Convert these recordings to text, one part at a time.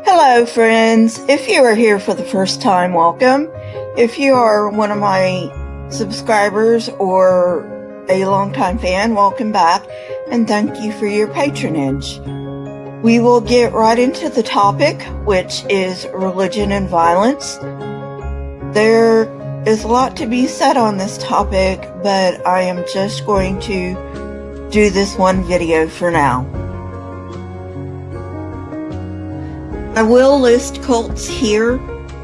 Hello, friends. If you are here for the first time, welcome. If you are one of my subscribers or a longtime fan, welcome back, and thank you for your patronage. We will get right into the topic, which is religion and violence. There is a lot to be said on this topic, but I am just going to do this one video for now. I will list cults here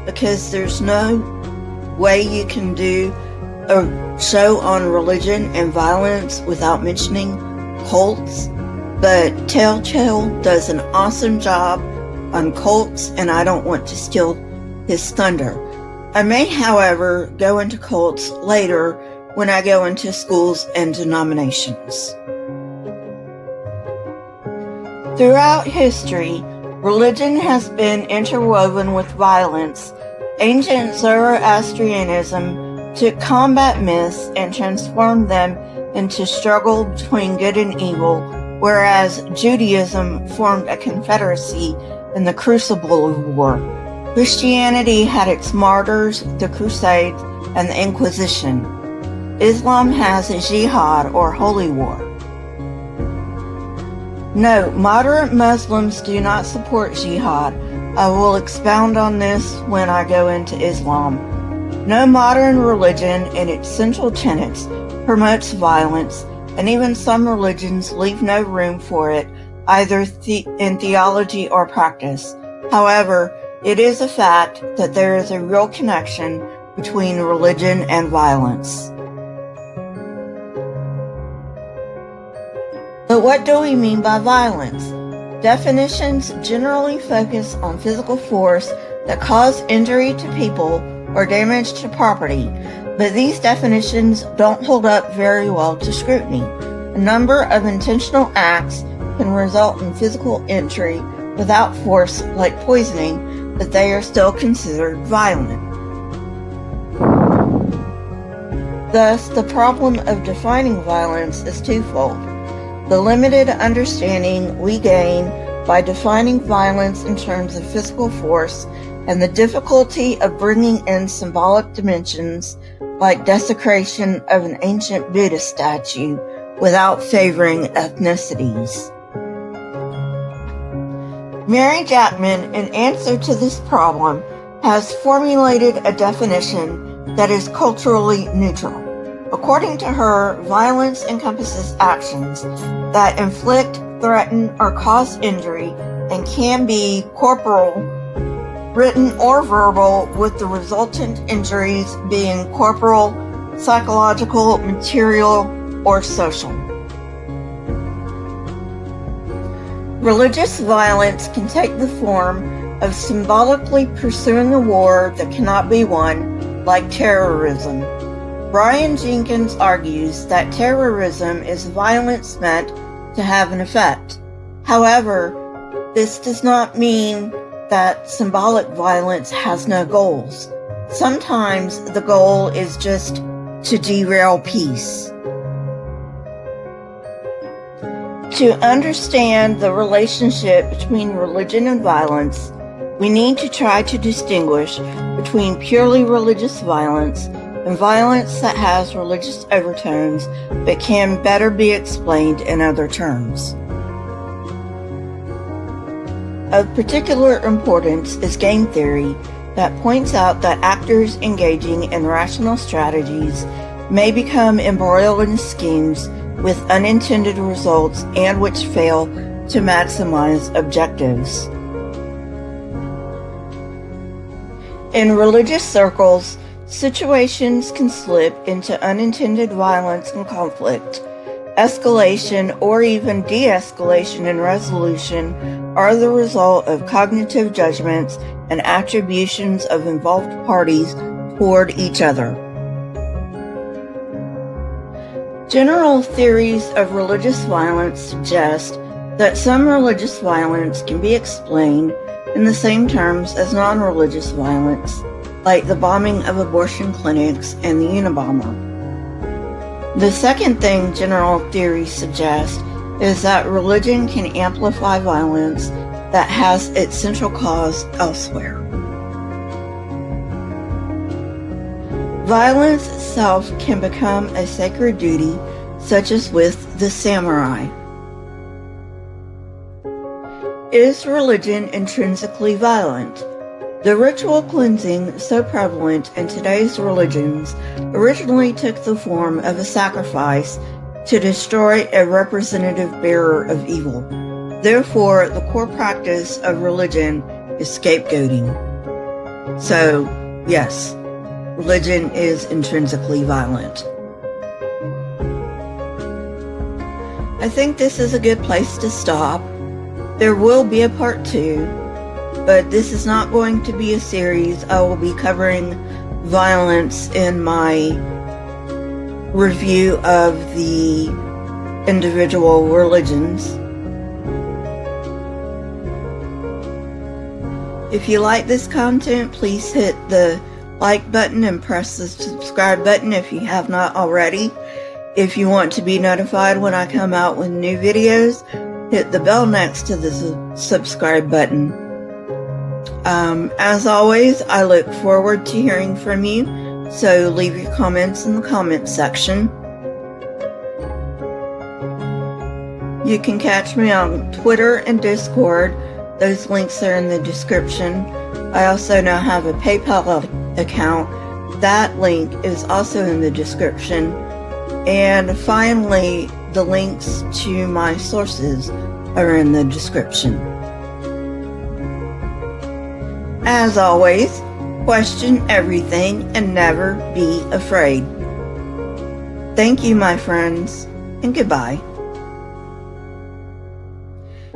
because there's no way you can do a show on religion and violence without mentioning cults, but Telltale does an awesome job on cults, and I don't want to steal his thunder. I may, however, go into cults later when I go into schools and denominations. Throughout history, religion has been interwoven with violence. Ancient Zoroastrianism took combat myths and transformed them into struggle between good and evil, whereas Judaism formed a confederacy in the crucible of war. Christianity had its martyrs, the Crusades, and the Inquisition. Islam has a jihad, or holy war. No, moderate Muslims do not support jihad. I will expound on this when I go into Islam. No modern religion in its central tenets promotes violence, and even some religions leave no room for it, either in theology or practice. However, it is a fact that there is a real connection between religion and violence. But what do we mean by violence? Definitions generally focus on physical force that cause injury to people or damage to property, but these definitions don't hold up very well to scrutiny. A number of intentional acts can result in physical injury without force, like poisoning, but they are still considered violent. Thus, the problem of defining violence is twofold. The limited understanding we gain by defining violence in terms of physical force, and the difficulty of bringing in symbolic dimensions like desecration of an ancient Buddhist statue without favoring ethnicities. Mary Jackman, in answer to this problem, has formulated a definition that is culturally neutral. According to her, violence encompasses actions that inflict, threaten, or cause injury and can be corporal, written, or verbal, with the resultant injuries being corporal, psychological, material, or social. Religious violence can take the form of symbolically pursuing a war that cannot be won, like terrorism. Brian Jenkins argues that terrorism is violence meant to have an effect. However, this does not mean that symbolic violence has no goals. Sometimes the goal is just to derail peace. To understand the relationship between religion and violence, we need to try to distinguish between purely religious violence and violence that has religious overtones but can better be explained in other terms. Of particular importance is game theory that points out that actors engaging in rational strategies may become embroiled in schemes with unintended results and which fail to maximize objectives. In religious circles, situations can slip into unintended violence and conflict. Escalation or even de-escalation and resolution are the result of cognitive judgments and attributions of involved parties toward each other. General theories of religious violence suggest that some religious violence can be explained in the same terms as non-religious violence, like the bombing of abortion clinics and the Unabomber. The second thing general theories suggest is that religion can amplify violence that has its central cause elsewhere. Violence itself can become a sacred duty, such as with the samurai. Is religion intrinsically violent? The ritual cleansing so prevalent in today's religions originally took the form of a sacrifice to destroy a representative bearer of evil. Therefore, the core practice of religion is scapegoating. So, yes, religion is intrinsically violent. I think this is a good place to stop. There will be a part 2, but this is not going to be a series. I will be covering violence in my review of the individual religions. If you like this content, please hit the like button and press the subscribe button if you have not already. If you want to be notified when I come out with new videos, hit the bell next to the subscribe button. As always, I look forward to hearing from you, so leave your comments in the comments section. You can catch me on Twitter and Discord. Those links are in the description. I also now have a PayPal account. That link is also in the description. And finally, the links to my sources are in the description. As always, question everything and never be afraid. Thank you, my friends, and goodbye.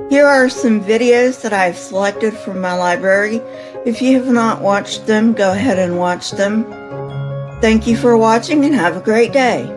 Here are some videos that I've selected from my library. If you have not watched them, go ahead and watch them. Thank you for watching and have a great day.